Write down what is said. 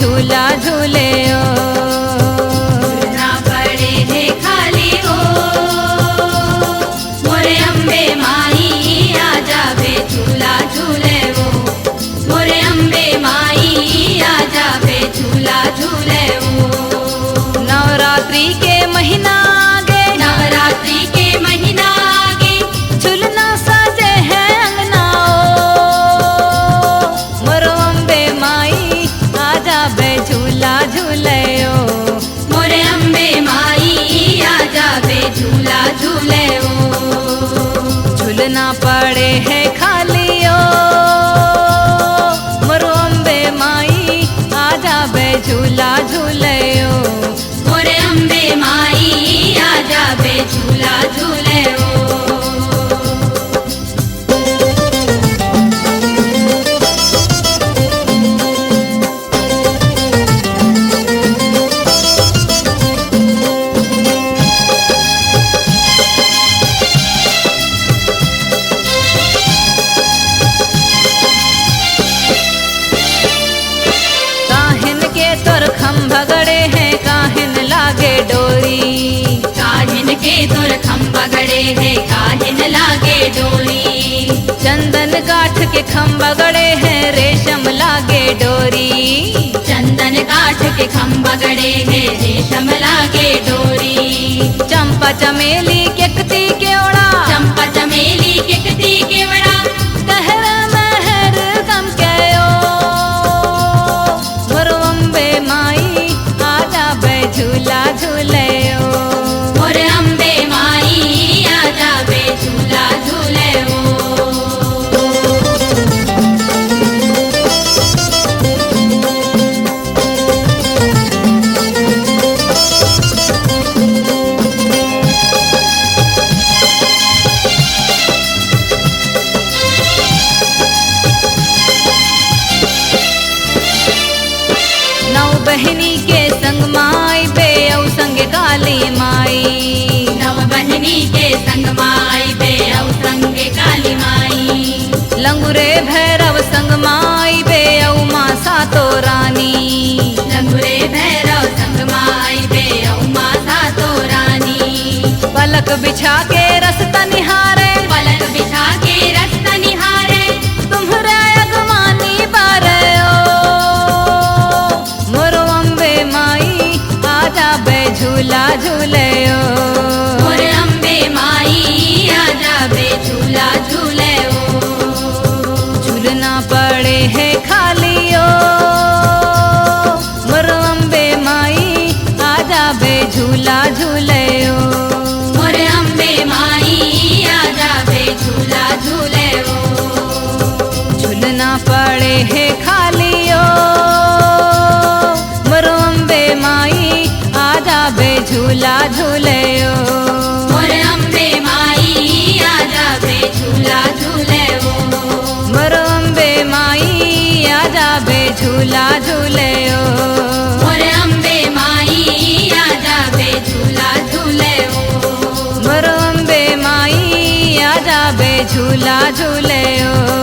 झूला झूले ओ। झूलना पड़े है खाली हो मोरे अम्बे माई आ जावे झूला झूले वो मोरे अम्बे माई आ जावे झूला झूले वो। नवरात्रि के महीना आगे नवरात्रि के महीना आगे झूलना सजे है अंगना ओ। मोरो अम्बे माई आ जावे झूला झूले ओ। मोरे अम्बे माई आ जावे झूला झूले वो। झूलना पड़े है खाली ओ। मोरो अम्बे माई आ जावे झूला झूले ओ। मोरे अम्बे माई आ जावे झूला झूले वो। काहिन के तोर खम्भा गड़े हैं काहिन लागे डोरी। काहिन के तोर खम्बा गड़े है काहिन लागे डोरी। चंदन काठ के खम्भा गड़े हैं रेशम लागे डोरी। चंदन काठ के खम्बा गड़े है रेशम लागे डोरी। चंपा चमेली केकती केवड़ा चंपा चमेली केकती केवड़ा कहरा महर कम कयो। मोरो अम्बे माई आ जावे झूला झूले ओ। मोरे अम्बे माई आ जावे झूला झूले वो। नौ बहिनी के संग माई बे औ संग काली माई। नव बहनी के संग माई बे औ संग काली माई। लंगुरे भैरव संग माई बे औ माँ सातो रानी। लंगुरे भैरव संग माई बे औ माँ सातो रानी। पलक बिछा के रस्ता निहारे पलक बिछा के रास्ता निहारे तुम्हरे अगवानी बारे ओ। मोरो अम्बे माई आ जावे झूला झूले ओ। मोरे अम्बे माई आ जावे झूला झूले वो। झूलना पड़े है खाली ओ। मोरो अम्बे माई आ जावे झूला झूले ओ। मोरे अम्बे माई आ जावे झूला झूले वो। झूलना पड़े है खाली ओ। मोरो अम्बे माई आ जावे झूला झूले ओ। मोरे अम्बे माई आ जावे झूला झूले वो। मोरो अम्बे माई आ जावे झूला झूले ओ। मोरे अम्बे माई आ जावे झूला झूले वो। मोरो अम्बे माई आ जावे झूला झूले ओ।